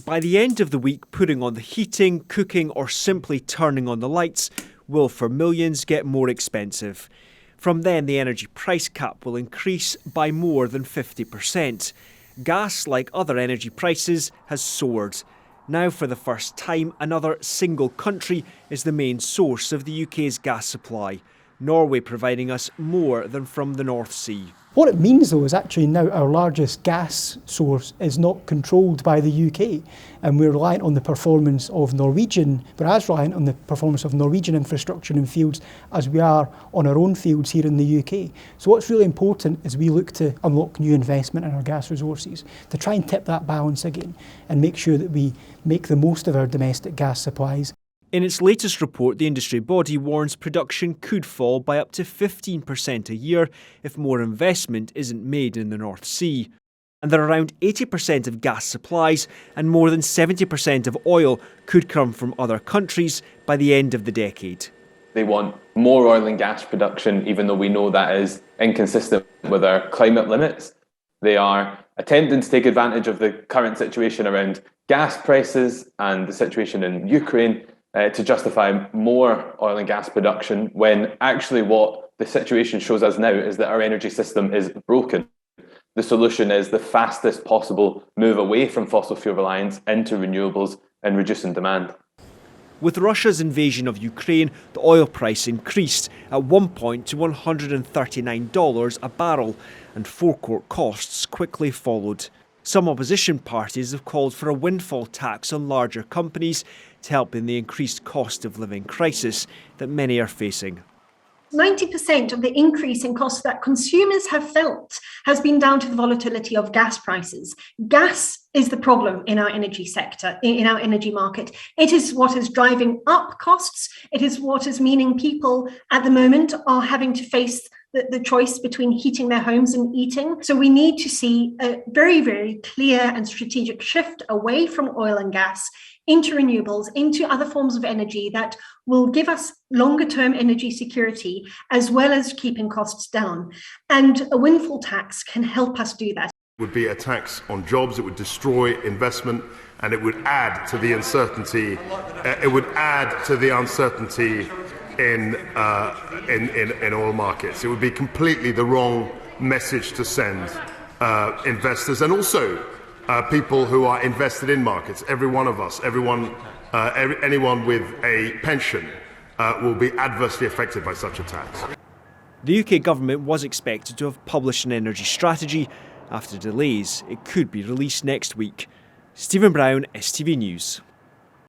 by the end of the week, putting on the heating, cooking or simply turning on the lights will for millions get more expensive. From then, the energy price cap will increase by more than 50%. Gas, like other energy prices, has soared. Now, for the first time, another single country is the main source of the UK's gas supply, Norway providing us more than from the North Sea. What it means, though, is actually now our largest gas source is not controlled by the UK, and we're reliant on the performance of Norwegian, but as reliant on the performance of Norwegian infrastructure and fields as we are on our own fields here in the UK. So what's really important is we look to unlock new investment in our gas resources, to try and tip that balance again and make sure that we make the most of our domestic gas supplies. In its latest report, the industry body warns production could fall by up to 15% a year if more investment isn't made in the North Sea. And that around 80% of gas supplies and more than 70% of oil could come from other countries by the end of the decade. They want more oil and gas production, even though we know that is inconsistent with our climate limits. They are attempting to take advantage of the current situation around gas prices and the situation in Ukraine to justify more oil and gas production, when actually what the situation shows us now is that our energy system is broken. The solution is the fastest possible move away from fossil fuel reliance into renewables and reducing demand. With Russia's invasion of Ukraine, the oil price increased at one point to $139 a barrel, and forecourt costs quickly followed. Some opposition parties have called for a windfall tax on larger companies to help in the increased cost of living crisis that many are facing. 90% of the increase in costs that consumers have felt has been down to the volatility of gas prices. Gas is the problem in our energy sector, in our energy market. It is what is driving up costs. It is what is meaning people at the moment are having to face the choice between heating their homes and eating. So we need to see a very, very clear and strategic shift away from oil and gas into renewables, into other forms of energy that will give us longer term energy security, as well as keeping costs down. And a windfall tax can help us do that. It would be a tax on jobs, it would destroy investment, and it would add to the uncertainty. In oil markets. It would be completely the wrong message to send investors and also people who are invested in markets. Every one of us, anyone with a pension will be adversely affected by such a tax. The UK government was expected to have published an energy strategy. After delays, it could be released next week. Stephen Brown, STV News.